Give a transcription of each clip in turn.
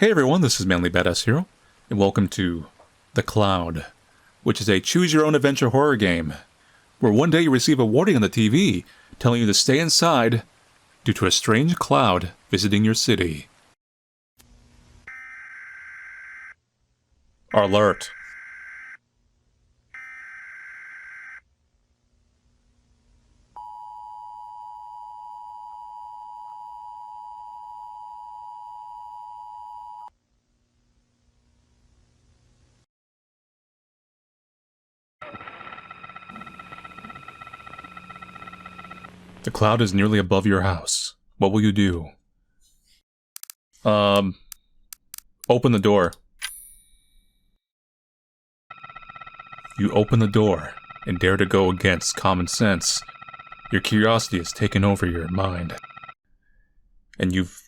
Hey everyone, this is Manly Badass Hero, and welcome to The Cloud, which is a choose-your-own-adventure horror game, where one day you receive a warning on the TV telling you to stay inside due to a strange cloud visiting your city. Alert. The cloud is nearly above your house. What will you do? Open the door. You open the door and dare to go against common sense. Your curiosity has taken over your mind. And you've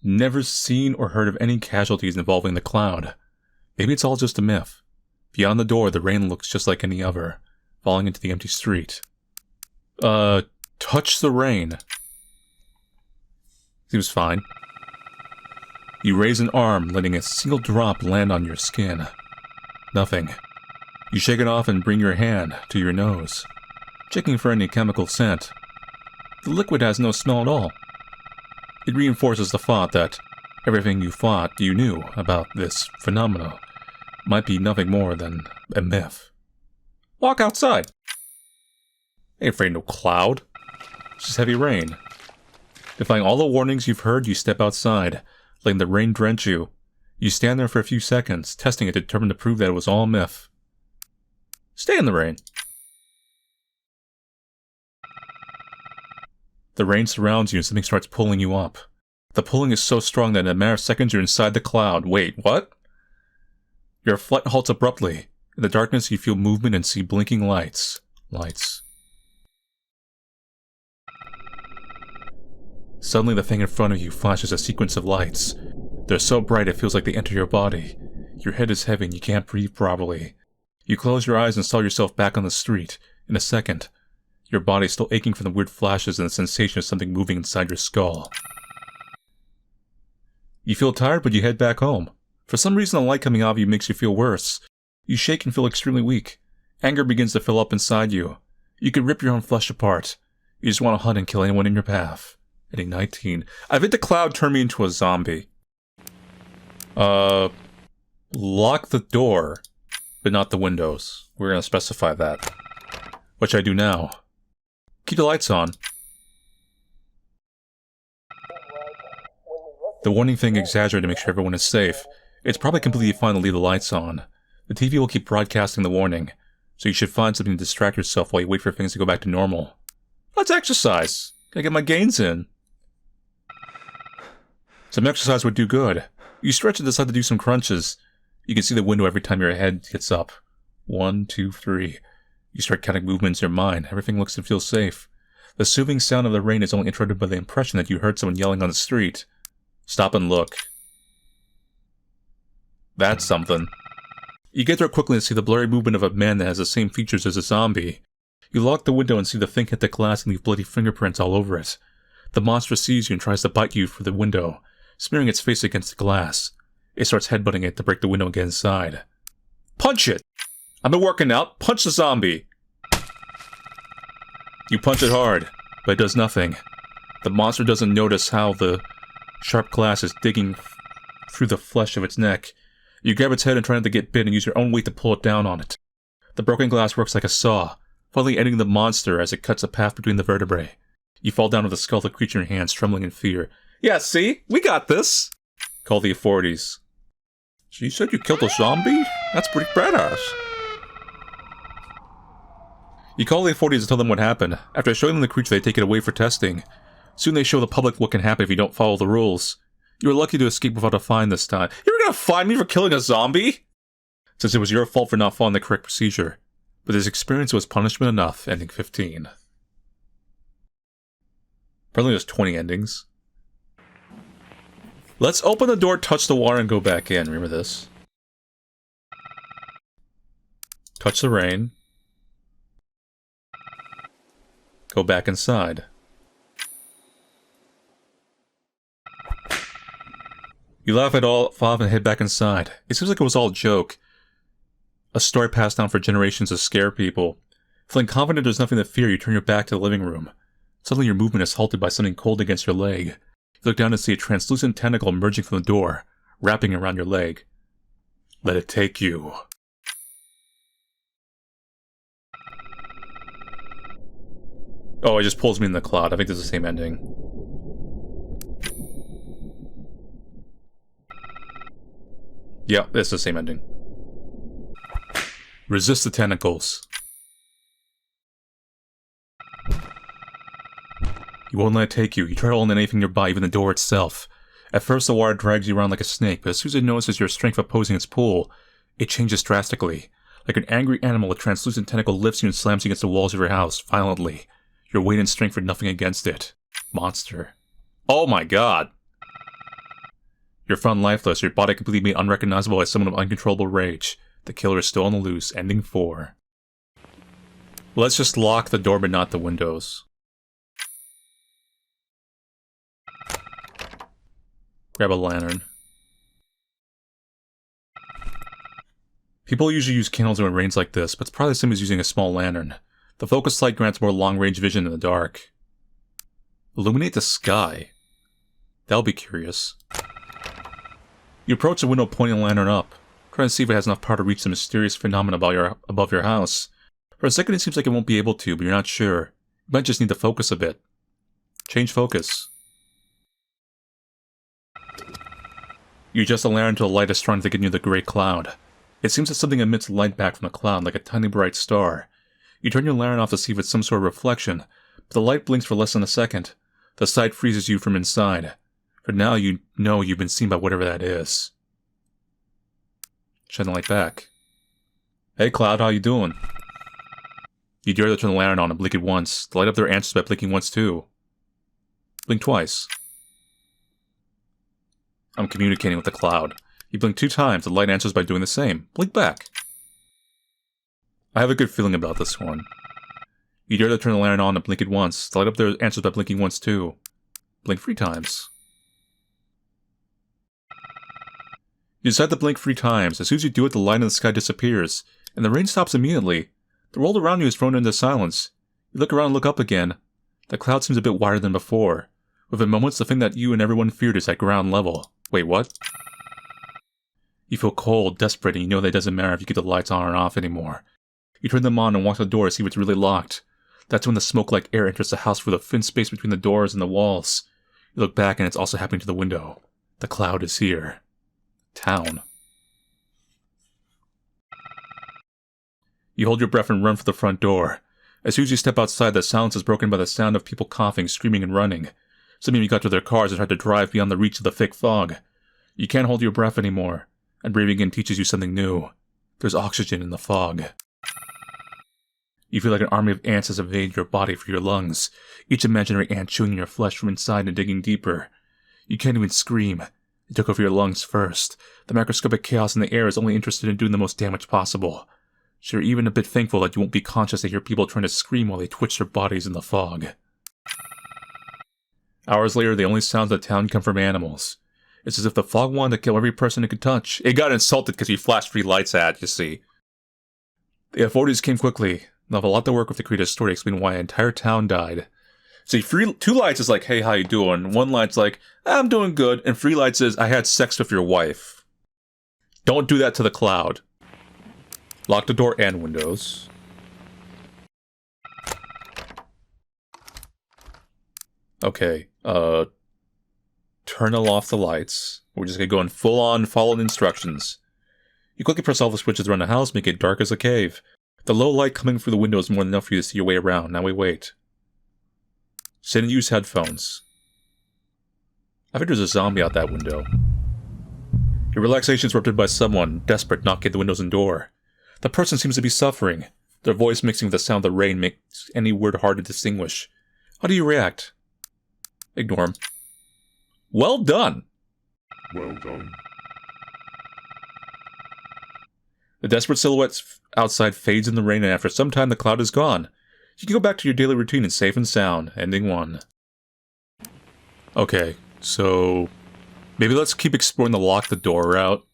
never seen or heard of any casualties involving the cloud. Maybe it's all just a myth. Beyond the door, the rain looks just like any other, falling into the empty street. Touch the rain. Seems fine. You raise an arm, letting a single drop land on your skin. Nothing. You shake it off and bring your hand to your nose, checking for any chemical scent. The liquid has no smell at all. It reinforces the thought that everything you thought you knew about this phenomena might be nothing more than a myth. Walk outside. Ain't afraid of no cloud. It's just heavy rain. Defying all the warnings you've heard, you step outside, letting the rain drench you. You stand there for a few seconds, testing it, determined to prove that it was all a myth. Stay in the rain. The rain surrounds you and something starts pulling you up. The pulling is so strong that in a matter of seconds you're inside the cloud. Wait, what? Your flight halts abruptly. In the darkness you feel movement and see blinking lights. Suddenly the thing in front of you flashes a sequence of lights. They're so bright it feels like they enter your body. Your head is heavy and you can't breathe properly. You close your eyes and saw yourself back on the street. In a second, your body still aching from the weird flashes and the sensation of something moving inside your skull. You feel tired, but you head back home. For some reason, the light coming out of you makes you feel worse. You shake and feel extremely weak. Anger begins to fill up inside you. You could rip your own flesh apart. You just want to hunt and kill anyone in your path. Ending 19. I think the cloud turned me into a zombie. Lock the door, but not the windows. We're gonna specify that. Which I do now. Keep the lights on. The warning thing exaggerated to make sure everyone is safe. It's probably completely fine to leave the lights on. The TV will keep broadcasting the warning, so you should find something to distract yourself while you wait for things to go back to normal. Let's exercise. Gotta get my gains in. Some exercise would do good. You stretch and decide to do some crunches. You can see the window every time your head gets up. 1, 2, 3. You start counting movements in your mind. Everything looks and feels safe. The soothing sound of the rain is only interrupted by the impression that you heard someone yelling on the street. Stop and look. That's something. You get there quickly and see the blurry movement of a man that has the same features as a zombie. You lock the window and see the thing hit the glass and leave bloody fingerprints all over it. The monster sees you and tries to bite you through the window, smearing its face against the glass. It starts headbutting it to break the window and get inside. Punch it! I've been working out. Punch the zombie! You punch it hard, but it does nothing. The monster doesn't notice how the sharp glass is digging through the flesh of its neck. You grab its head and try not to get bit and use your own weight to pull it down on it. The broken glass works like a saw, finally ending the monster as it cuts a path between the vertebrae. You fall down to the skull of the creature in your hands, trembling in fear. Yeah, see? We got this! Call the authorities. So you said you killed a zombie? That's pretty badass. You call the authorities and tell them what happened. After showing them the creature, they take it away for testing. Soon they show the public what can happen if you don't follow the rules. You were lucky to escape without a fine this time. You were gonna fine me for killing a zombie? Since it was your fault for not following the correct procedure. But this experience was punishment enough, ending 15. Apparently there's 20 endings. Let's open the door, touch the water, and go back in. Remember this. Touch the rain. Go back inside. You laugh it all off and head back inside. It seems like it was all a joke. A story passed down for generations to scare people. Feeling confident there's nothing to fear, you turn your back to the living room. Suddenly your movement is halted by something cold against your leg. You look down to see a translucent tentacle emerging from the door, wrapping around your leg. Let it take you. Oh, it just pulls me in the cloud. I think this is the same ending. Yeah, it's the same ending. Resist the tentacles. You won't let it take you. You try holding anything nearby, even the door itself. At first, the wire drags you around like a snake, but as soon as it notices your strength opposing its pull, it changes drastically. Like an angry animal, a translucent tentacle lifts you and slams you against the walls of your house, violently. Your weight and strength are nothing against it. Monster. Oh my god! You're found lifeless, your body completely made unrecognizable by someone of uncontrollable rage. The killer is still on the loose, ending 4. Let's just lock the door but not the windows. Grab a lantern. People usually use candles when it rains like this, but it's probably the same as using a small lantern. The focus light grants more long-range vision in the dark. Illuminate the sky. That'll be curious. You approach the window pointing the lantern up, trying to see if it has enough power to reach the mysterious phenomenon above your house. For a second it seems like it won't be able to, but you're not sure. You might just need to focus a bit. Change focus. You adjust the lantern until the light is strong to get near the great cloud. It seems that something emits light back from the cloud, like a tiny bright star. You turn your lantern off to see if it's some sort of reflection, but the light blinks for less than a second. The sight freezes you from inside. For now you know you've been seen by whatever that is. Shine the light back. Hey Cloud, how you doing? You dare to turn the lantern on and blink it once. The light up there answers by blinking once too. Blink twice. I'm communicating with the cloud. You blink 2 times, the light answers by doing the same. Blink back. I have a good feeling about this one. You dare to turn the lantern on and blink it once. The light up there answers by blinking once too. Blink 3 times. You decide to blink 3 times. As soon as you do it, the light in the sky disappears, and the rain stops immediately. The world around you is thrown into silence. You look around and look up again. The cloud seems a bit wider than before. Within moments, the thing that you and everyone feared is at ground level. Wait, what? You feel cold, desperate, and you know that it doesn't matter if you keep the lights on or off anymore. You turn them on and walk to the door to see if it's really locked. That's when the smoke-like air enters the house through the thin space between the doors and the walls. You look back and it's also happening to the window. The cloud is here. Town. You hold your breath and run for the front door. As soon as you step outside, the silence is broken by the sound of people coughing, screaming, and running. Some of you got to their cars and tried to drive beyond the reach of the thick fog. You can't hold your breath anymore, and breathing in teaches you something new. There's oxygen in the fog. You feel like an army of ants has invaded your body through your lungs, each imaginary ant chewing your flesh from inside and digging deeper. You can't even scream. It took over your lungs first. The macroscopic chaos in the air is only interested in doing the most damage possible. So you're even a bit thankful that you won't be conscious to hear people trying to scream while they twitch their bodies in the fog. Hours later, the only sounds of the town come from animals. It's as if the fog wanted to kill every person it could touch. It got insulted because you flashed 3 lights at, you see. The authorities came quickly. They'll have a lot to work with to create a story to explain why an entire town died. See, 2 lights is like, hey, how you doing? 1 light's like, I'm doing good. And 3 lights is, I had sex with your wife. Don't do that to the cloud. Lock the door and windows. Okay, turn off the lights. We're just gonna go in full on, follow the instructions. You quickly press all the switches around the house, make it dark as a cave. The low light coming through the window is more than enough for you to see your way around. Now we wait. Sit and use headphones. I think there's a zombie out that window. Your relaxation is interrupted by someone, desperate, knocking at the windows and door. The person seems to be suffering. Their voice mixing with the sound of the rain makes any word hard to distinguish. How do you react? Ignore him. Well done! Well done. The desperate silhouette outside fades in the rain, and after some time the cloud is gone. You can go back to your daily routine and safe and sound. Ending 1. Okay, so Maybe let's keep exploring the lock the door route.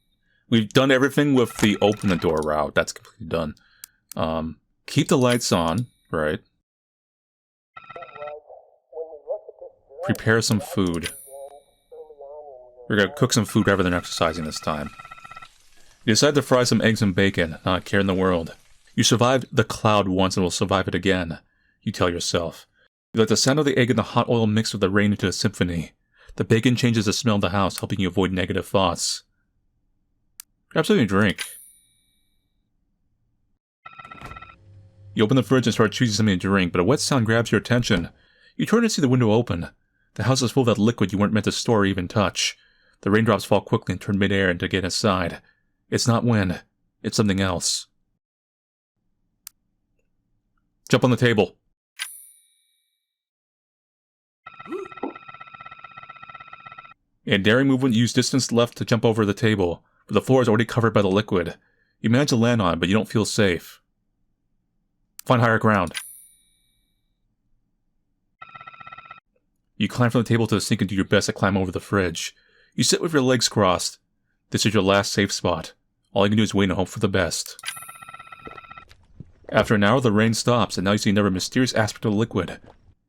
We've done everything with the open the door route. That's completely done. Keep the lights on, right? Prepare some food. We're gonna cook some food rather than exercising this time. You decide to fry some eggs and bacon, not a care in the world. You survived the cloud once and will survive it again, you tell yourself. You let the sound of the egg and the hot oil mix with the rain into a symphony. The bacon changes the smell of the house, helping you avoid negative thoughts. Grab something to drink. You open the fridge and start choosing something to drink, but a wet sound grabs your attention. You turn and see the window open. The house is full of that liquid you weren't meant to store or even touch. The raindrops fall quickly and turn midair and to get inside. It's not wind. It's something else. Jump on the table. In a daring movement, you use distance left to jump over the table, but the floor is already covered by the liquid. You manage to land on it, but you don't feel safe. Find higher ground. You climb from the table to the sink and do your best to climb over the fridge. You sit with your legs crossed. This is your last safe spot. All you can do is wait and hope for the best. After an hour, the rain stops, and now you see another mysterious aspect of the liquid. It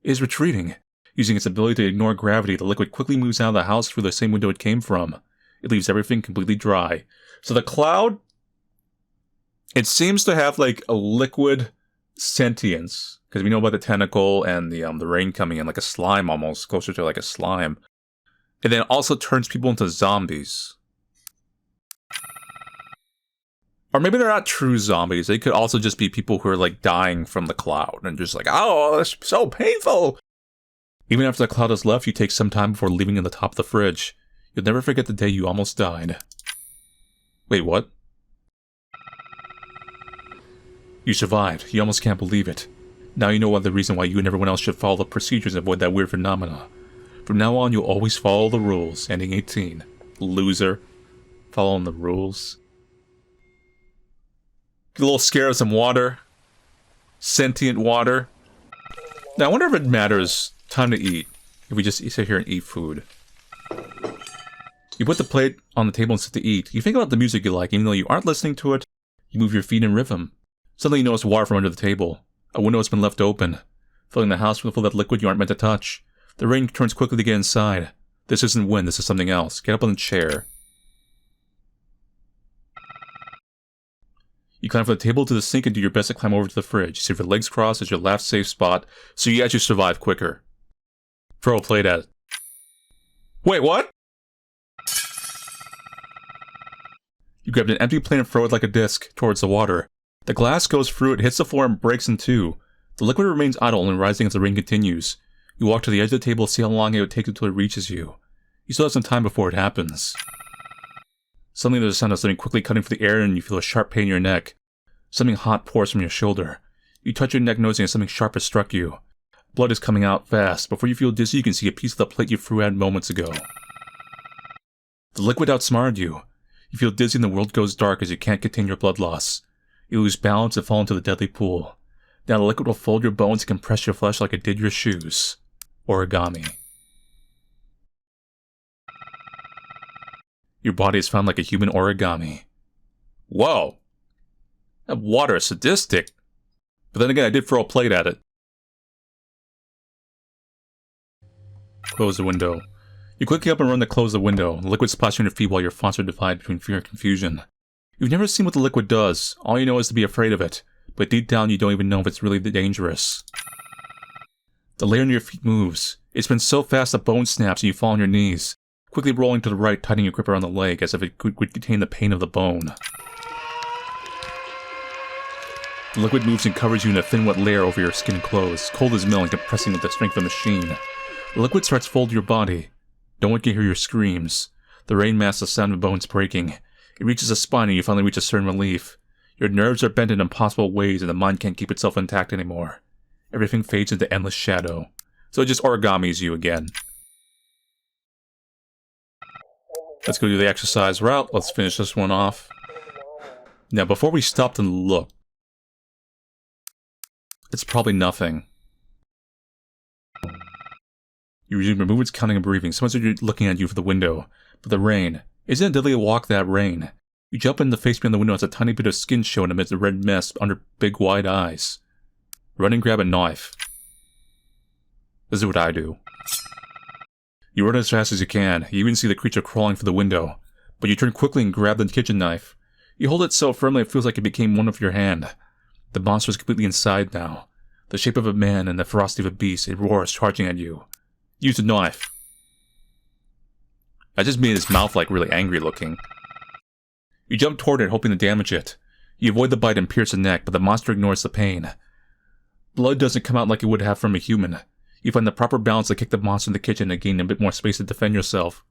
is retreating. Using its ability to ignore gravity, the liquid quickly moves out of the house through the same window it came from. It leaves everything completely dry. So the cloud, it seems to have like a liquid sentience, because we know about the tentacle and the rain coming in, like a slime almost, closer to like a slime. And then it also turns people into zombies. Or maybe they're not true zombies. They could also just be people who are like dying from the cloud and just like, oh, it's so painful. Even after the cloud has left, you take some time before leaving in the top of the fridge. You'll never forget the day you almost died. Wait, what? You survived. You almost can't believe it. Now you know the reason why you and everyone else should follow the procedures and avoid that weird phenomena. From now on, you'll always follow the rules. Ending 18. Loser. Following the rules. Get a little scared of some water. Sentient water. Now I wonder if it matters. Time to eat. If we just sit here and eat food. You put the plate on the table and sit to eat. You think about the music you like, even though you aren't listening to it. You move your feet in rhythm. Suddenly you notice water from under the table. A window has been left open, filling the house full of that liquid you aren't meant to touch. The rain turns quickly to get inside. This isn't wind, this is something else. Get up on the chair. You climb from the table to the sink and do your best to climb over to the fridge. Sit your legs crossed as your last safe spot, so you actually survive quicker. Throw a plate at it. Wait, what? You grab an empty plate and throw it like a disc towards the water. The glass goes through it, hits the floor, and breaks in two. The liquid remains idle and rising as the rain continues. You walk to the edge of the table to see how long it would take until it reaches you. You still have some time before it happens. Suddenly there's a sound of something quickly cutting through the air and you feel a sharp pain in your neck. Something hot pours from your shoulder. You touch your neck noticing that something sharp has struck you. Blood is coming out fast. Before you feel dizzy, you can see a piece of the plate you threw at moments ago. The liquid outsmarted you. You feel dizzy and the world goes dark as you can't contain your blood loss. You lose balance and fall into the deadly pool. Now the liquid will fold your bones and compress your flesh like it did your shoes. Origami. Your body is found like a human origami. Whoa! That water is sadistic. But then again, I did throw a plate at it. Close the window. You quickly up and run to close the window. The liquid splashes on your feet while your thoughts are divided between fear and confusion. You've never seen what the liquid does. All you know is to be afraid of it. But deep down you don't even know if it's really dangerous. The layer under your feet moves. It's been so fast that bone snaps and you fall on your knees. Quickly rolling to the right, tightening your grip around the leg as if it would contain the pain of the bone. The liquid moves and covers you in a thin wet layer over your skin and clothes, cold as milk and compressing with the strength of a machine. The liquid starts to fold your body. No one can hear your screams. The rain masks the sound of bones breaking. It reaches the spine and you finally reach a certain relief. Your nerves are bent in impossible ways and the mind can't keep itself intact anymore. Everything fades into endless shadow. So it just origamis you again. Let's go do the exercise route. Let's finish this one off. Now, before we stop and look, it's probably nothing. You resume your movements, counting and breathing. Someone's looking at you from the window. But the rain. Isn't it deadly to walk that rain? You jump in the face behind the window as a tiny bit of skin showing amidst the red mist under big wide eyes. Run and grab a knife. This is what I do. You run as fast as you can. You even see the creature crawling for the window. But you turn quickly and grab the kitchen knife. You hold it so firmly it feels like it became one of your hand. The monster is completely inside now. The shape of a man and the ferocity of a beast, it roars, charging at you. Use the knife. I just made his mouth like really angry looking. You jump toward it, hoping to damage it. You avoid the bite and pierce the neck, but the monster ignores the pain. Blood doesn't come out like it would have from a human. You find the proper balance to kick the monster in the kitchen and gain a bit more space to defend yourself.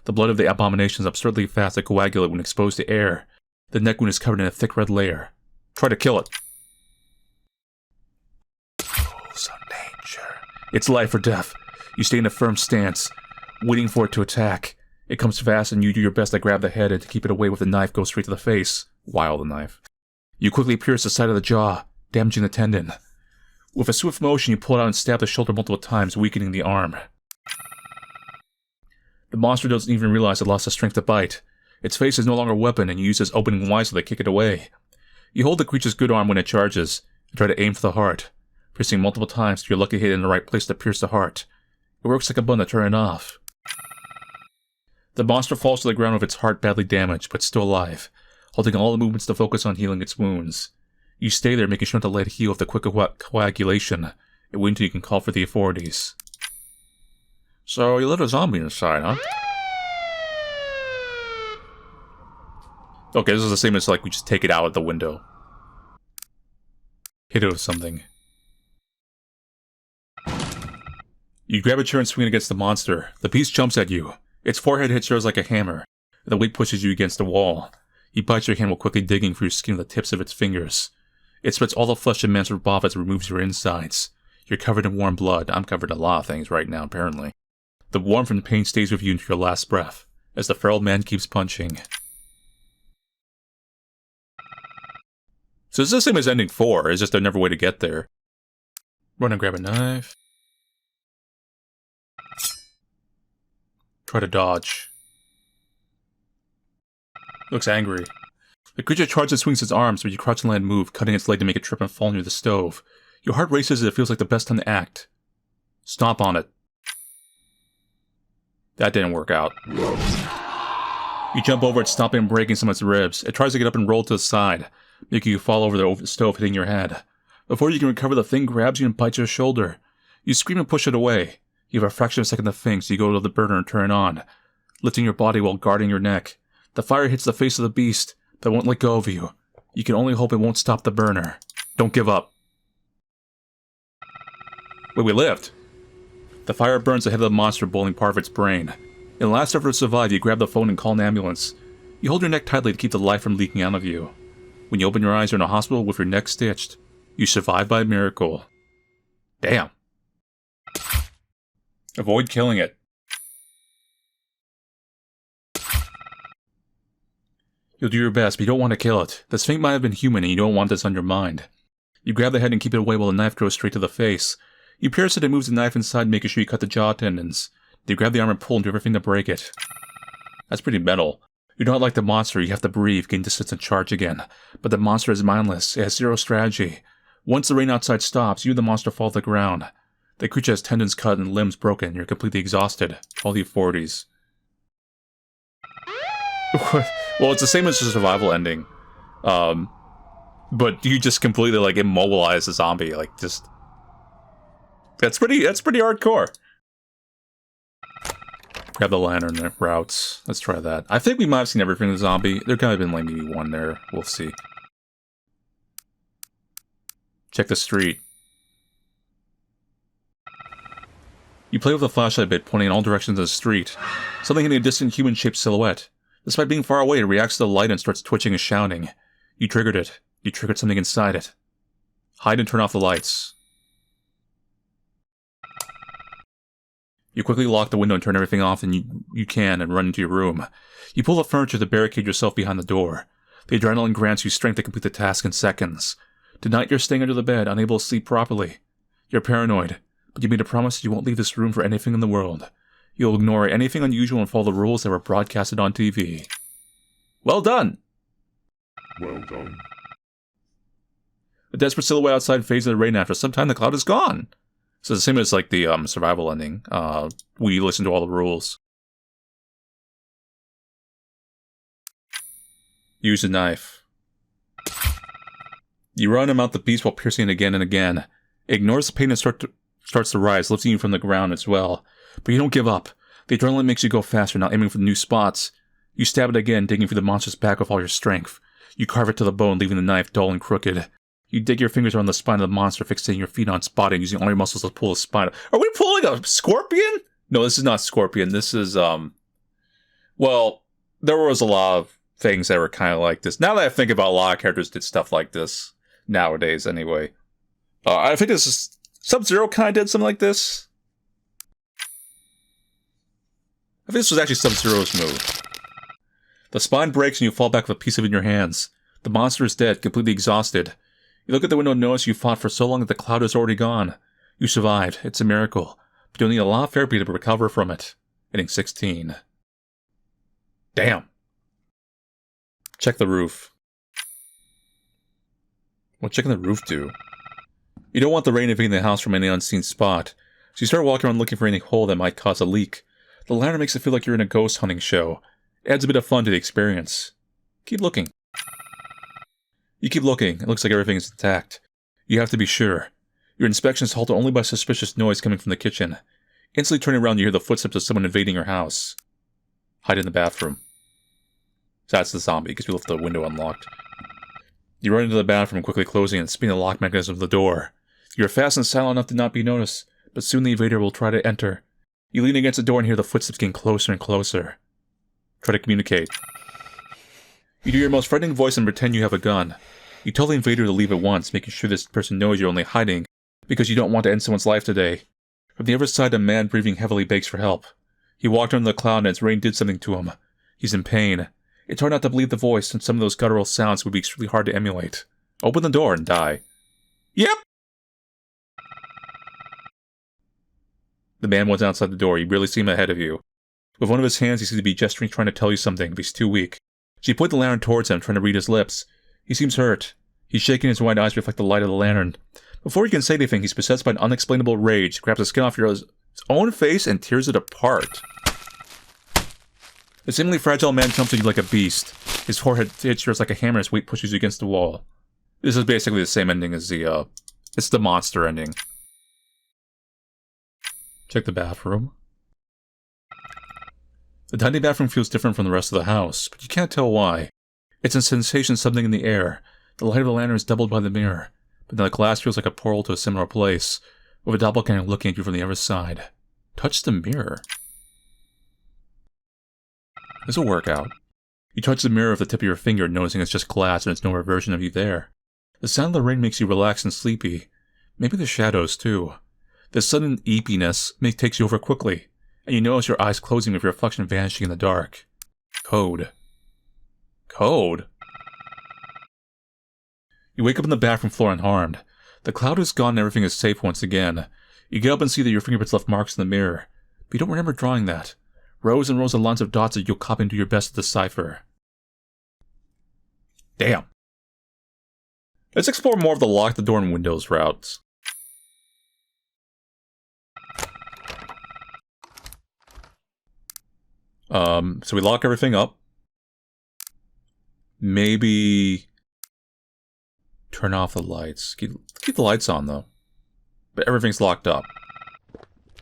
The blood of the abomination is absurdly fast to coagulate when exposed to air. The neck wound is covered in a thick red layer. Try to kill it. Rules of nature. It's life or death. You stay in a firm stance, waiting for it to attack. It comes fast and you do your best to grab the head and to keep it away with the knife goes straight to the face. While the knife. You quickly pierce the side of the jaw, damaging the tendon. With a swift motion, you pull it out and stab the shoulder multiple times, weakening the arm. The monster doesn't even realize it lost the strength to bite. Its face is no longer a weapon, and you use its opening wisely to kick it away. You hold the creature's good arm when it charges, and try to aim for the heart, piercing multiple times till you're lucky to hit it in the right place to pierce the heart. It works like a button to turn it off. The monster falls to the ground with its heart badly damaged, but still alive, holding all the movements to focus on healing its wounds. You stay there, making sure to let it heal with the quick coagulation, and wait until you can call for the authorities. So, you let a zombie inside, huh? Okay, this is the same as like we just take it out at the window. Hit it with something. You grab a chair and swing it against the monster. The beast jumps at you. Its forehead hits yours like a hammer, and the weight pushes you against the wall. You bite your hand while quickly digging for your skin with the tips of its fingers. It spreads all the flesh and man's above as it removes your insides. You're covered in warm blood. I'm covered in a lot of things right now, apparently. The warmth from the pain stays with you until your last breath, as the feral man keeps punching. So it's the same as ending 4, it's just another way to get there. Run and grab a knife. Try to dodge. Looks angry. The creature charges and swings its arms, but you crouch and land move, cutting its leg to make it trip and fall near the stove. Your heart races as it feels like the best time to act. Stomp on it. That didn't work out. You jump over it, stomping and breaking some of its ribs. It tries to get up and roll to the side, making you fall over the stove, hitting your head. Before you can recover, the thing grabs you and bites your shoulder. You scream and push it away. You have a fraction of a second to think, so you go to the burner and turn it on, lifting your body while guarding your neck. The fire hits the face of the beast, but it won't let go of you. You can only hope it won't stop the burner. Don't give up. Wait, we lived. The fire burns the head of the monster, boiling part of its brain. In the last effort to survive, you grab the phone and call an ambulance. You hold your neck tightly to keep the life from leaking out of you. When you open your eyes, you're in a hospital with your neck stitched. You survive by a miracle. Damn. Avoid killing it. You'll do your best, but you don't want to kill it. The Sphinx might have been human, and you don't want this on your mind. You grab the head and keep it away while the knife goes straight to the face. You pierce it and moves the knife inside, making sure you cut the jaw tendons. You grab the arm and pull and do everything to break it. That's pretty metal. You're not like the monster, you have to breathe, gain distance and charge again. But the monster is mindless, it has zero strategy. Once the rain outside stops, you and the monster fall to the ground. The creature has tendons cut and limbs broken, you're completely exhausted. Call the authorities. Well, it's the same as the survival ending. But you just completely, like, immobilize the zombie, like, just... That's pretty hardcore. Grab the lantern and routes. Let's try that. I think we might have seen everything in the zombie. There could have been, like, maybe one there. We'll see. Check the street. You play with the flashlight a bit, pointing in all directions of the street. Something hitting a distant human-shaped silhouette. Despite being far away, it reacts to the light and starts twitching and shouting. You triggered it. You triggered something inside it. Hide and turn off the lights. You quickly lock the window and turn everything off and you can and run into your room. You pull the furniture to barricade yourself behind the door. The adrenaline grants you strength to complete the task in seconds. Tonight you're staying under the bed, unable to sleep properly. You're paranoid, but you made a promise you won't leave this room for anything in the world. You'll ignore anything unusual and follow the rules that were broadcasted on TV. Well done! Well done. A desperate silhouette outside fades in the rain after some time the cloud is gone. So it's the same as like the survival ending. We listen to all the rules. Use a knife. You run and mount the beast while piercing it again and again. It ignores the pain and starts to rise, lifting you from the ground as well. But you don't give up. The adrenaline makes you go faster, now aiming for the new spots. You stab it again, digging through the monster's back with all your strength. You carve it to the bone, leaving the knife dull and crooked. You dig your fingers around the spine of the monster, fixating your feet on spotting, using all your muscles to pull the spine. Are we pulling a scorpion? No, this is not scorpion. This is, well, there was a lot of things that were kind of like this. Now that I think about it, a lot of characters did stuff like this. Nowadays, anyway. I think this is... Sub-Zero kind of did something like this. I think this was actually Sub-Zero's move. The spine breaks and you fall back with a piece of it in your hands. The monster is dead, completely exhausted. You look at the window and notice you fought for so long that the cloud is already gone. You survived. It's a miracle. But you'll need a lot of therapy to recover from it. Hitting 16. Damn. Check the roof. What's checking the roof do? You don't want the rain invading the house from any unseen spot, so you start walking around looking for any hole that might cause a leak. The lantern makes it feel like you're in a ghost hunting show. It adds a bit of fun to the experience. Keep looking. You keep looking. It looks like everything is intact. You have to be sure. Your inspection is halted only by suspicious noise coming from the kitchen. Instantly turning around, you hear the footsteps of someone invading your house. Hide in the bathroom. That's the zombie, because we left the window unlocked. You run into the bathroom, quickly closing and spinning the lock mechanism of the door. You are fast and silent enough to not be noticed, but soon the invader will try to enter. You lean against the door and hear the footsteps getting closer and closer. Try to communicate. You do your most frightening voice and pretend you have a gun. You tell the invader to leave at once, making sure this person knows you're only hiding, because you don't want to end someone's life today. From the other side, a man breathing heavily begs for help. He walked under the cloud and its rain did something to him. He's in pain. It's hard not to believe the voice, and some of those guttural sounds would be extremely hard to emulate. Open the door and die. Yep! The man was outside the door. You barely see him ahead of you. With one of his hands, he seems to be gesturing, trying to tell you something, but he's too weak. So you point the lantern towards him, trying to read his lips. He seems hurt. He's shaking, his wide eyes reflect the light of the lantern. Before he can say anything, he's possessed by an unexplainable rage, grabs the skin off his own face and tears it apart. The seemingly fragile man comes at you like a beast. His forehead hits yours like a hammer, his weight pushes you against the wall. This is basically the same ending as it's the monster ending. Check the bathroom. The tiny bathroom feels different from the rest of the house, but you can't tell why. It's a sensation something in the air. The light of the lantern is doubled by the mirror, but then the glass feels like a portal to a similar place, with a doppelganger looking at you from the other side. Touch the mirror. This'll work out. You touch the mirror with the tip of your finger, noticing it's just glass and there's no version of you there. The sound of the rain makes you relaxed and sleepy. Maybe the shadows, too. The sudden eepiness takes you over quickly, and you notice your eyes closing with your reflection vanishing in the dark. Code. Code? You wake up on the bathroom floor unharmed. The cloud is gone and everything is safe once again. You get up and see that your fingerprints left marks in the mirror, but you don't remember drawing that. Rows and rows of lines of dots that you'll copy and do your best to decipher. Damn. Let's explore more of the lock the door and windows routes. So we lock everything up. Maybe turn off the lights. Keep the lights on though. But everything's locked up.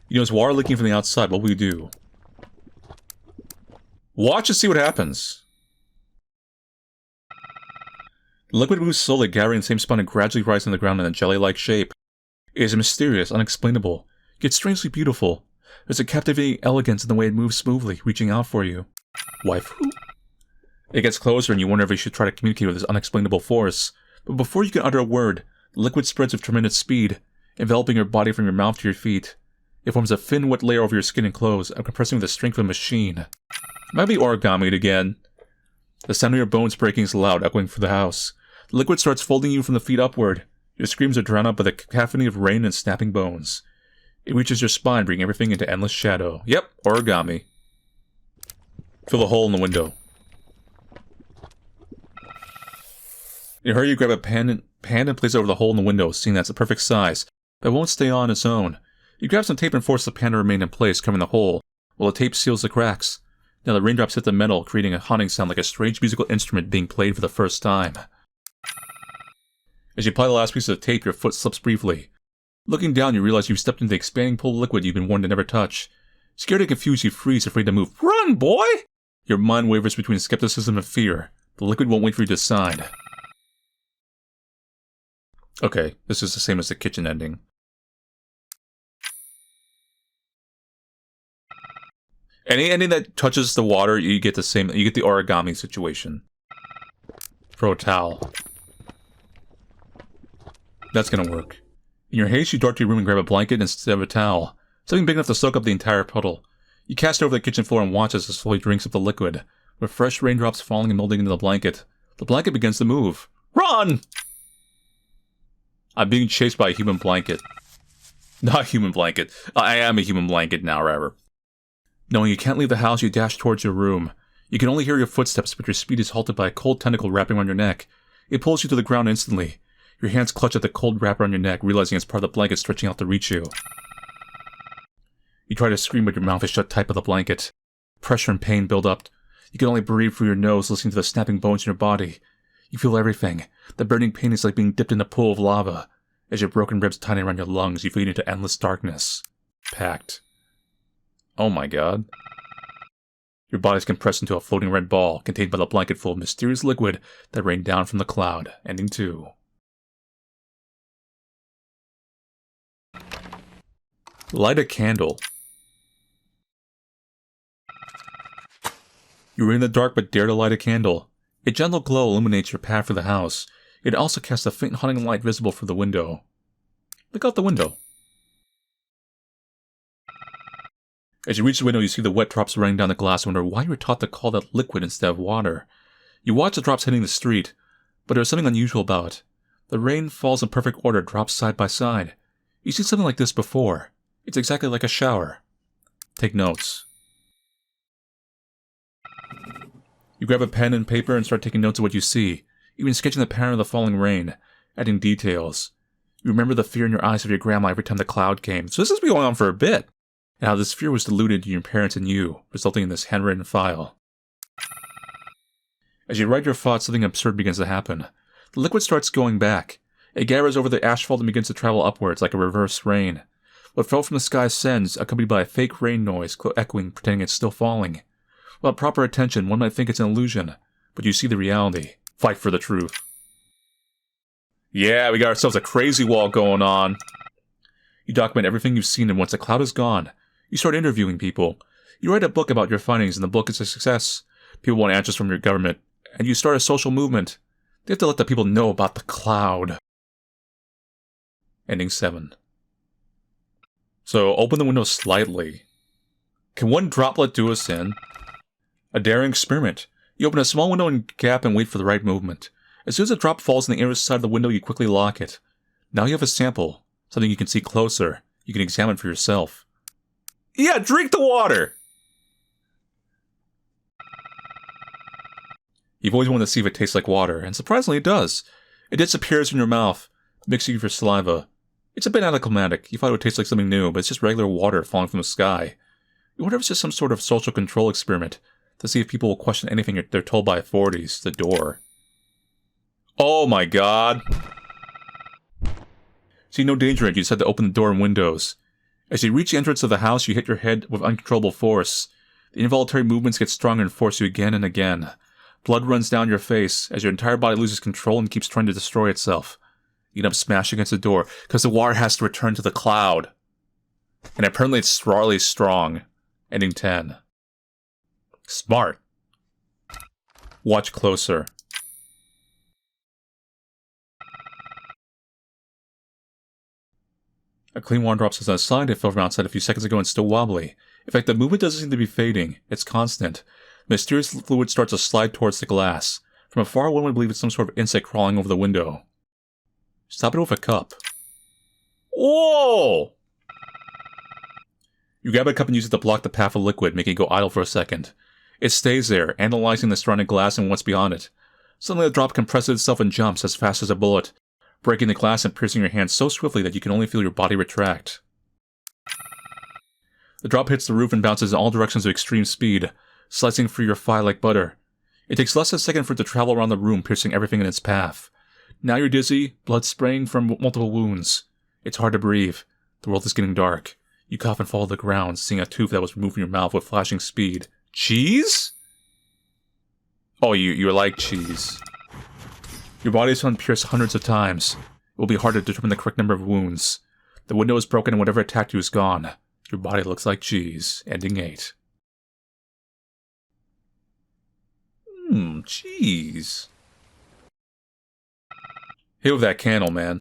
You know, there's water leaking from the outside. What will we do? Watch and see what happens. The liquid moves slowly, gathering in the same spot and gradually rising on the ground in a jelly-like shape. It is mysterious, unexplainable, yet strangely beautiful. There's a captivating elegance in the way it moves smoothly, reaching out for you. Waifu? It gets closer and you wonder if you should try to communicate with this unexplainable force. But before you can utter a word, the liquid spreads with tremendous speed, enveloping your body from your mouth to your feet. It forms a thin, wet layer over your skin and clothes, and compressing with the strength of a machine. It might be origami again. The sound of your bones breaking is loud, echoing through the house. The liquid starts folding you from the feet upward. Your screams are drowned out by the cacophony of rain and snapping bones. It reaches your spine, bringing everything into endless shadow. Yep, origami. Fill the hole in the window. In a hurry, you grab a pan and place it over the hole in the window, seeing that's the perfect size, but it won't stay on its own. You grab some tape and force the pan to remain in place, covering the hole, while the tape seals the cracks. Now the raindrops hit the metal, creating a haunting sound like a strange musical instrument being played for the first time. As you apply the last piece of tape, your foot slips briefly. Looking down, you realize you've stepped into the expanding pool of liquid you've been warned to never touch. Scared and confused, you freeze, afraid to move. Run, boy! Your mind wavers between skepticism and fear. The liquid won't wait for you to decide. Okay, this is the same as the kitchen ending. Any ending that touches the water, you get the same. You get the origami situation. Throw a towel. That's gonna work. In your haste, you dart to your room and grab a blanket instead of a towel. Something big enough to soak up the entire puddle. You cast it over the kitchen floor and watch as it slowly drinks up the liquid. With fresh raindrops falling and molding into the blanket begins to move. Run! I'm being chased by a human blanket. Not a human blanket. I am a human blanket now, rather. Knowing you can't leave the house, you dash towards your room. You can only hear your footsteps, but your speed is halted by a cold tentacle wrapping around your neck. It pulls you to the ground instantly. Your hands clutch at the cold wrapper on your neck, realizing it's part of the blanket stretching out to reach you. You try to scream, but your mouth is shut tight by the blanket. Pressure and pain build up. You can only breathe through your nose, listening to the snapping bones in your body. You feel everything. The burning pain is like being dipped in a pool of lava. As your broken ribs tighten around your lungs, you fade into endless darkness. Packed. Oh my god. Your body's compressed into a floating red ball, contained by the blanket full of mysterious liquid that rained down from the cloud. Ending 2. Light a candle. You are in the dark but dare to light a candle. A gentle glow illuminates your path through the house. It also casts a faint haunting light visible through the window. Look out the window. As you reach the window, you see the wet drops running down the glass and wonder why you were taught to call that liquid instead of water. You watch the drops hitting the street, but there is something unusual about it. The rain falls in perfect order, drops side by side. You've seen something like this before. It's exactly like a shower. Take notes. You grab a pen and paper and start taking notes of what you see, even sketching the pattern of the falling rain, adding details. You remember the fear in your eyes of your grandma every time the cloud came, so this has been going on for a bit, and how this fear was diluted in your parents and you, resulting in this handwritten file. As you write your thoughts, something absurd begins to happen. The liquid starts going back. It gathers over the asphalt and begins to travel upwards like a reverse rain. What fell from the sky ascends, accompanied by a fake rain noise echoing, pretending it's still falling. Without proper attention, one might think it's an illusion, but you see the reality. Fight for the truth. Yeah, we got ourselves a crazy wall going on. You document everything you've seen, and once the cloud is gone, you start interviewing people. You write a book about your findings, and the book is a success. People want answers from your government, and you start a social movement. They have to let the people know about the cloud. Ending 7. So, open the window slightly. Can one droplet do us in? A daring experiment. You open a small window and gap and wait for the right movement. As soon as a drop falls on the inner side of the window, you quickly lock it. Now you have a sample. Something you can see closer. You can examine for yourself. Yeah, drink the water! You've always wanted to see if it tastes like water, and surprisingly it does. It disappears in your mouth, mixing with your saliva. It's a bit anticlimactic. You thought it would taste like something new, but it's just regular water falling from the sky. You wonder if it's just some sort of social control experiment, to see if people will question anything they're told by authorities. The door. Oh my god! See no danger in it, you decide to open the door and windows. As you reach the entrance of the house, you hit your head with uncontrollable force. The involuntary movements get stronger and force you again and again. Blood runs down your face, as your entire body loses control and keeps trying to destroy itself. You end up smashing against the door, because the water has to return to the cloud. And apparently it's really strong. Ending 10. Smart. Watch closer. A clean water drop says on the side it fell from outside a few seconds ago and still wobbly. In fact, the movement doesn't seem to be fading. It's constant. The mysterious fluid starts to slide towards the glass. From afar, one would believe it's some sort of insect crawling over the window. Stop it with a cup. Whoa! You grab a cup and use it to block the path of liquid, making it go idle for a second. It stays there, analyzing the surrounding glass and what's beyond it. Suddenly the drop compresses itself and jumps as fast as a bullet, breaking the glass and piercing your hand so swiftly that you can only feel your body retract. The drop hits the roof and bounces in all directions with extreme speed, slicing through your thigh like butter. It takes less than a second for it to travel around the room, piercing everything in its path. Now you're dizzy, blood spraying from multiple wounds. It's hard to breathe. The world is getting dark. You cough and fall to the ground, seeing a tooth that was removed from your mouth with flashing speed. Cheese? Oh, you're like cheese. Your body has been pierced hundreds of times. It will be hard to determine the correct number of wounds. The window is broken and whatever attacked you is gone. Your body looks like cheese. Ending 8. Cheese. Hit with that candle, man.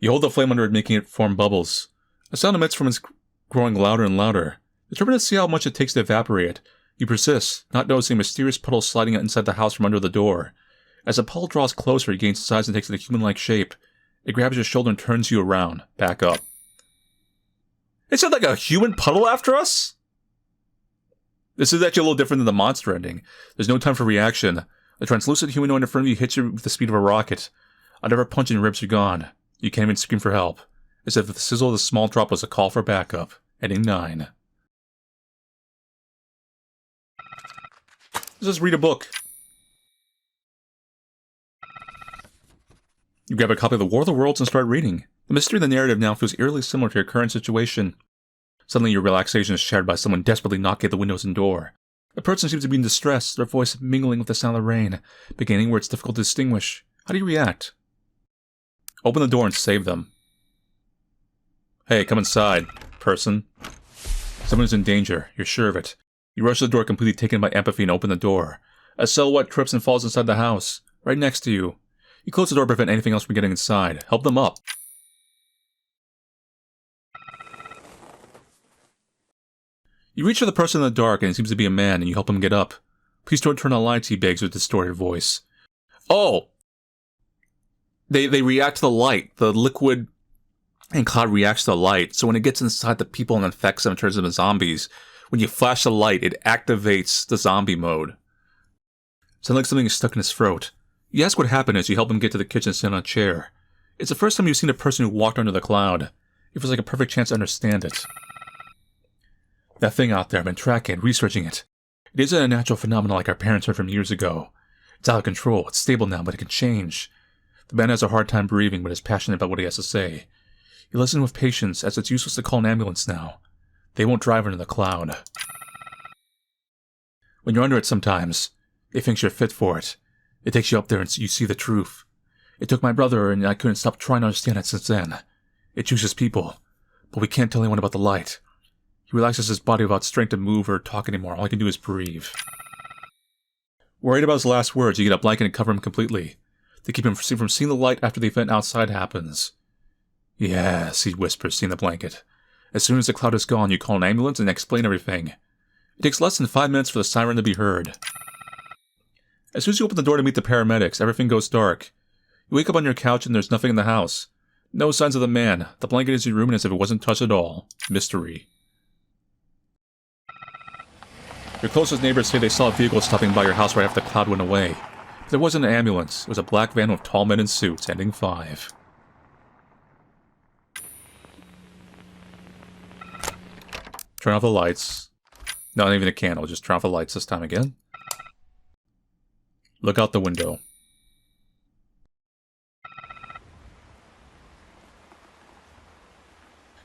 You hold the flame under it, making it form bubbles. A sound emits from it, growing louder and louder. Determined to see how much it takes to evaporate it, you persist, not noticing a mysterious puddle sliding inside the house from under the door. As the puddle draws closer, it gains size and takes a human-like shape. It grabs your shoulder and turns you around. Back up. It sounds like a human puddle after us? This is actually a little different than the monster ending. There's no time for reaction. The translucent humanoid in front of you hits you with the speed of a rocket. Another punch and your ribs are gone. You can't even scream for help. As if the sizzle of the small drop was a call for backup. Ending 9. Let's just read a book. You grab a copy of The War of the Worlds and start reading. The mystery of the narrative now feels eerily similar to your current situation. Suddenly your relaxation is shattered by someone desperately knocking at the windows and door. The person seems to be in distress, their voice mingling with the sound of the rain, beginning where it's difficult to distinguish. How do you react? Open the door and save them. Hey, come inside, person. Someone is in danger, you're sure of it. You rush to the door, completely taken by empathy, and open the door. A silhouette trips and falls inside the house, right next to you. You close the door to prevent anything else from getting inside. Help them up. You reach for the person in the dark, and it seems to be a man, and you help him get up. Please don't turn on the lights, he begs with a distorted voice. Oh! They react to the light. The liquid and cloud reacts to the light, so when it gets inside the people and infects them and turns them into zombies, when you flash the light, it activates the zombie mode. Sounds like something is stuck in his throat. You ask what happened as you help him get to the kitchen and sit on a chair. It's the first time you've seen a person who walked under the cloud. It feels like a perfect chance to understand it. That thing out there, I've been tracking, researching it. It isn't a natural phenomenon like our parents heard from years ago. It's out of control, it's stable now, but it can change. The man has a hard time breathing, but is passionate about what he has to say. You listen with patience, as it's useless to call an ambulance now. They won't drive under the cloud. When you're under it sometimes, they think you're fit for it. It takes you up there and you see the truth. It took my brother, and I couldn't stop trying to understand it since then. It chooses people, but we can't tell anyone about the light. He relaxes his body without strength to move or talk anymore. All he can do is breathe. Worried about his last words, you get a blanket and cover him completely. They keep him from seeing the light after the event outside happens. Yes, he whispers, seeing the blanket. As soon as the cloud is gone, you call an ambulance and explain everything. It takes less than 5 minutes for the siren to be heard. As soon as you open the door to meet the paramedics, everything goes dark. You wake up on your couch and there's nothing in the house. No signs of the man. The blanket is in your room as if it wasn't touched at all. Mystery. Your closest neighbors say they saw a vehicle stopping by your house right after the cloud went away. But there wasn't an ambulance. It was a black van with tall men in suits, ending 5. Turn off the lights. Not even a candle, just turn off the lights this time again. Look out the window.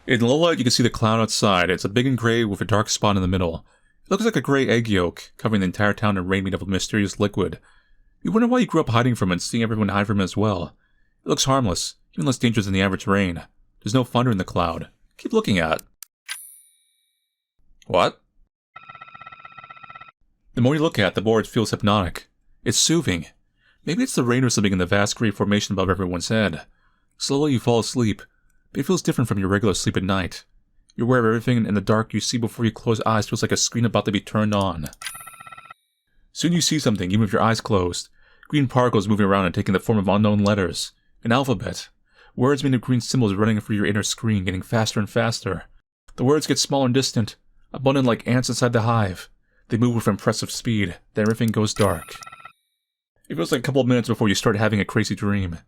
In low light, you can see the cloud outside. It's a big and gray with a dark spot in the middle. It looks like a gray egg yolk, covering the entire town in rain made up of mysterious liquid. You wonder why you grew up hiding from it and seeing everyone hide from it as well. It looks harmless, even less dangerous than the average rain. There's no thunder in the cloud. Keep looking at it. What? The more you look at it, the more it feels hypnotic. It's soothing. Maybe it's the rain or something in the vast gray formation above everyone's head. Slowly you fall asleep, but it feels different from your regular sleep at night. You're aware of everything in the dark you see before your closed eyes feels like a screen about to be turned on. Soon you see something, even with your eyes closed. Green particles moving around and taking the form of unknown letters. An alphabet. Words made of green symbols running through your inner screen, getting faster and faster. The words get smaller and distant, abundant like ants inside the hive. They move with impressive speed, then everything goes dark. It feels like a couple of minutes before you start having a crazy dream.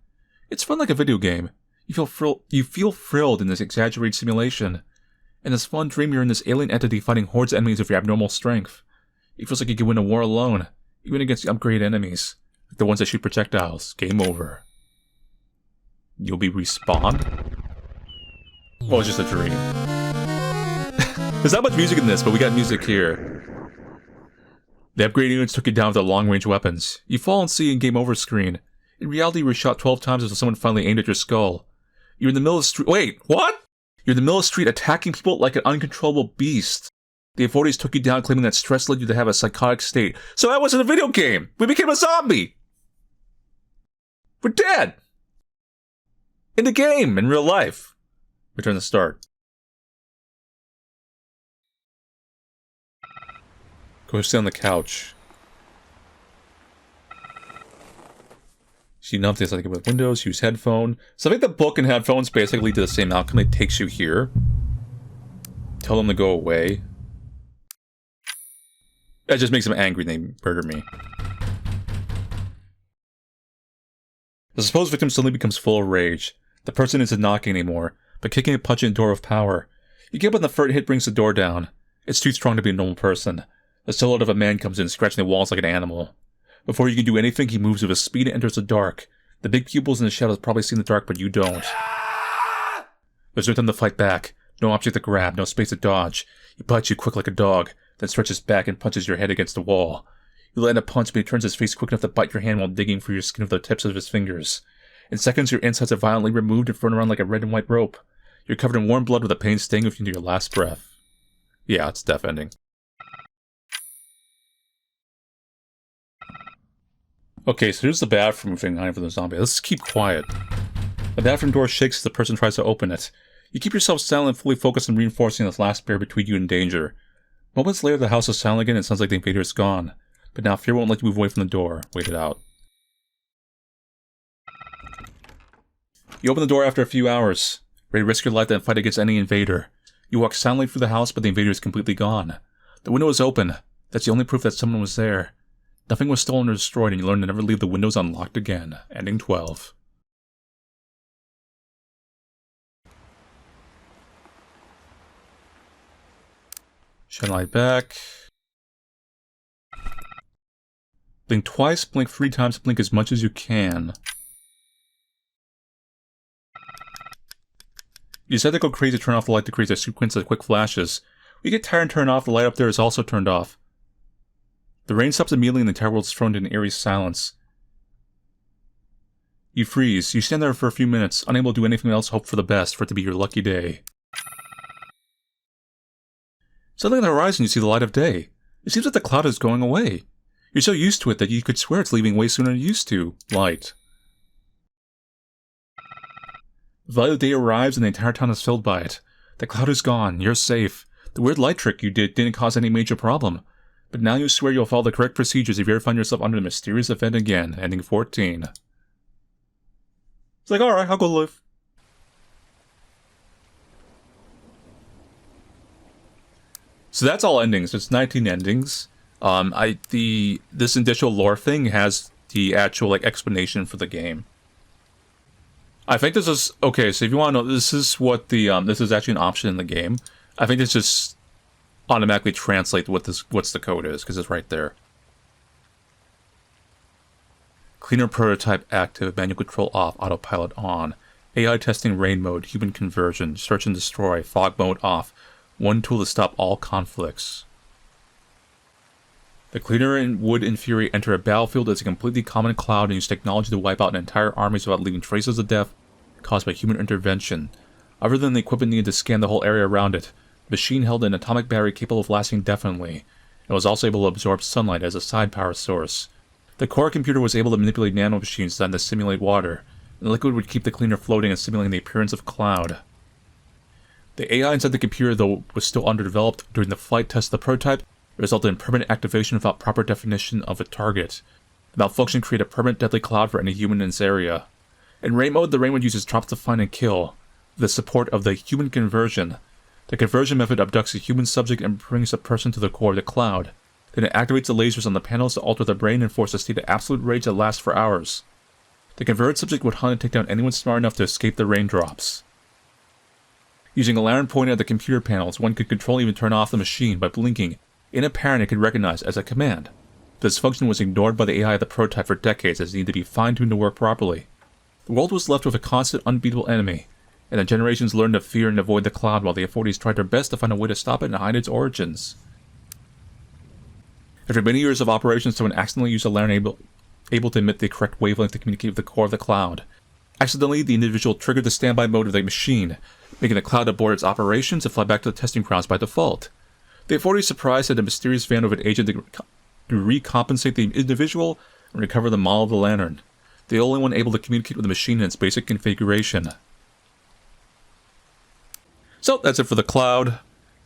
It's fun like a video game. You feel thrilled in this exaggerated simulation. In this fun dream, you're in this alien entity fighting hordes of enemies with your abnormal strength. It feels like you can win a war alone, even against the upgraded enemies, like the ones that shoot projectiles. Game over. You'll be respawned? Oh, it's just a dream. There's not much music in this, but we got music here. The upgraded units took you down with their long-range weapons. You fall and see in game over screen. In reality, you were shot 12 times until someone finally aimed at your skull. You're in the middle of the street. Wait, what? You're in the middle of the street attacking people like an uncontrollable beast. The authorities took you down, claiming that stress led you to have a psychotic state. So that wasn't a video game. We became a zombie. We're dead. In the game, in real life. Return to start. Go sit on the couch. She numbed this like with Windows, use headphone. So I think the book and headphones basically do the same outcome. It takes you here. Tell them to go away. That just makes them angry and they murder me. The supposed victim suddenly becomes full of rage. The person isn't knocking anymore, but kicking and punching the door with power. You get up and the third hit brings the door down. It's too strong to be a normal person. The silhouette of a man comes in, scratching the walls like an animal. Before you can do anything, he moves with a speed and enters the dark. The big pupils in the shadows probably see in the dark, but you don't. There's no time to fight back. No object to grab, no space to dodge. He bites you quick like a dog, then stretches back and punches your head against the wall. You land a punch, but he turns his face quick enough to bite your hand while digging through your skin with the tips of his fingers. In seconds, your insides are violently removed and thrown around like a red and white rope. You're covered in warm blood with a pain stinging you into your last breath. Yeah, it's death ending. Okay, so here's the bathroom thing hiding from the zombie. Let's keep quiet. The bathroom door shakes as the person tries to open it. You keep yourself silent and fully focused on reinforcing this last barrier between you and danger. Moments later, the house is silent again and it sounds like the invader is gone. But now fear won't let you move away from the door. Wait it out. You open the door after a few hours, ready to risk your life and fight against any invader. You walk silently through the house, but the invader is completely gone. The window is open. That's the only proof that someone was there. Nothing was stolen or destroyed, and you learn to never leave the windows unlocked again. Ending 12. Shine light back. Blink twice, blink 3 times, blink as much as you can. You decide to go crazy, turn off the light to create a sequence of quick flashes. When you get tired and turn off, the light up there is also turned off. The rain stops immediately and the entire world is thrown into an eerie silence. You freeze. You stand there for a few minutes, unable to do anything else, hope for the best, for it to be your lucky day. Suddenly on the horizon you see the light of day. It seems like the cloud is going away. You're so used to it that you could swear it's leaving way sooner than you used to. Light. The light of day arrives and the entire town is filled by it. The cloud is gone. You're safe. The weird light trick you did didn't cause any major problem. But now you swear you'll follow the correct procedures if you ever find yourself under the mysterious event again. Ending 14. It's like, alright, I'll go live. So that's all endings. It's 19 endings. This initial lore thing has the actual explanation for the game. I think this is okay. So if you want to know, this is what this is actually an option in the game. I think this just automatically translate what's the code is because it's right there. Cleaner prototype active, manual control off, autopilot on, AI testing rain mode, human conversion, search and destroy, fog mode off. One tool to stop all conflicts. The cleaner would in fury enter a battlefield as a completely common cloud and use technology to wipe out entire armies without leaving traces of death caused by human intervention. Other than the equipment needed to scan the whole area around it, the machine held an atomic battery capable of lasting indefinitely, and was also able to absorb sunlight as a side power source. The core computer was able to manipulate nanomachines designed to simulate water, and the liquid would keep the cleaner floating and simulating the appearance of cloud. The AI inside the computer, though, was still underdeveloped. During the flight test of the prototype, it resulted in permanent activation without proper definition of a target. The malfunction created a permanent deadly cloud for any human in its area. In raid mode, the raid uses traps to find and kill, with the support of the human conversion. The conversion method abducts a human subject and brings a person to the core of the cloud. Then it activates the lasers on the panels to alter the brain and force a state of absolute rage that lasts for hours. The converted subject would hunt and take down anyone smart enough to escape the raindrops. Using a lantern pointed at the computer panels, one could control and even turn off the machine by blinking in a pattern it could recognize as a command. This function was ignored by the AI of the prototype for decades as it needed to be fine-tuned to work properly. The world was left with a constant, unbeatable enemy, and the generations learned to fear and avoid the cloud while the authorities tried their best to find a way to stop it and hide its origins. After many years of operations, someone accidentally used a lantern able to emit the correct wavelength to communicate with the core of the cloud. Accidentally, the individual triggered the standby mode of the machine, making the cloud abort its operations and fly back to the testing grounds by default. The authorities, surprised, had a mysterious van of an agent to recompensate the individual and recover the model of the lantern, the only one able to communicate with the machine in its basic configuration. So, that's it for the cloud.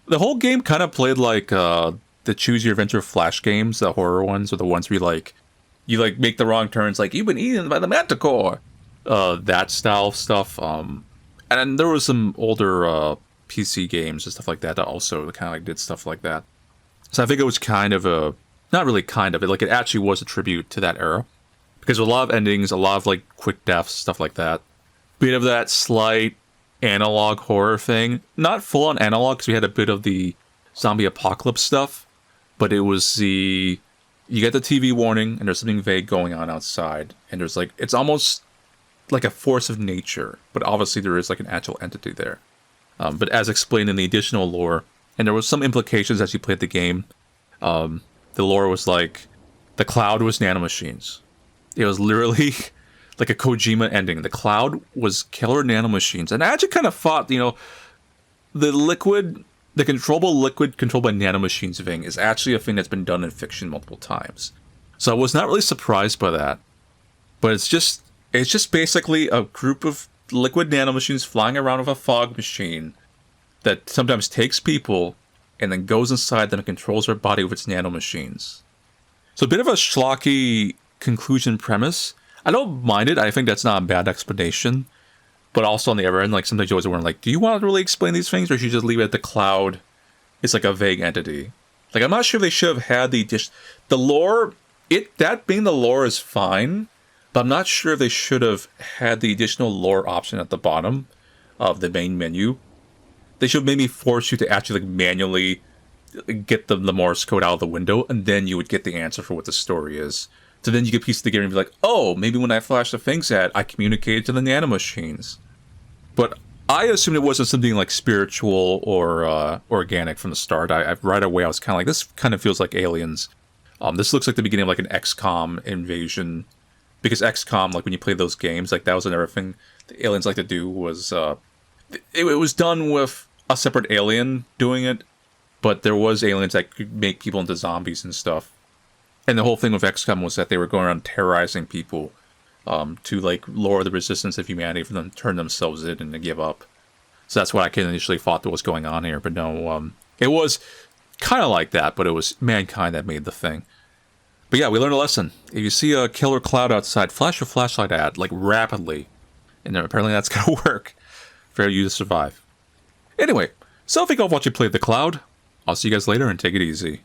The whole game kind of played like the Choose Your Adventure Flash games, the horror ones, or the ones where you make the wrong turns, like, you've been eaten by the manticore! That style of stuff. And then there was some older PC games and stuff like that also kind of did stuff like that. So I think it was kind of not really kind of, it actually was a tribute to that era. Because a lot of endings, a lot of quick deaths, stuff like that. Bit of that slight analog horror thing. Not full on analog, because we had a bit of the zombie apocalypse stuff. But it was you get the TV warning, and there's something vague going on outside. And there's it's almost like a force of nature. But obviously there is an actual entity there. But as explained in the additional lore, and there was some implications as you played the game, the lore was the cloud was nanomachines. It was literally like a Kojima ending. The cloud was killer nanomachines. And I actually kind of thought, the controllable liquid controlled by nanomachines thing is actually a thing that's been done in fiction multiple times. So I was not really surprised by that. But it's just basically a group of liquid nanomachines flying around with a fog machine that sometimes takes people and then goes inside them and controls their body with its nanomachines. So a bit of a schlocky conclusion premise. I don't mind it. I think that's not a bad explanation. But also on the other end, sometimes you always wonder, do you want to really explain these things, or should you just leave it at the cloud? It's a vague entity. I'm not sure if they should have had the lore. That being the lore is fine, but I'm not sure if they should have had the additional lore option at the bottom of the main menu. They should maybe force you to actually manually get the Morse code out of the window, and then you would get the answer for what the story is. So then you could piece it together and be oh, maybe when I flash the things I communicated to the nanomachines. But I assumed it wasn't something spiritual or organic from the start. Right away I was kind of this kind of feels like Aliens. This looks like the beginning of an XCOM invasion. Because XCOM, when you play those games, that was another thing the aliens like to do was... it was done with a separate alien doing it, but there was aliens that could make people into zombies and stuff. And the whole thing with XCOM was that they were going around terrorizing people to lower the resistance of humanity for them to turn themselves in and to give up. So that's what I initially thought that was going on here, but no, it was kind of like that, but it was mankind that made the thing. But yeah, we learned a lesson. If you see a killer cloud outside, flash your flashlight at rapidly. And apparently that's going to work for you to survive. Anyway, so thank you all for watching Play the Cloud. I'll see you guys later and take it easy.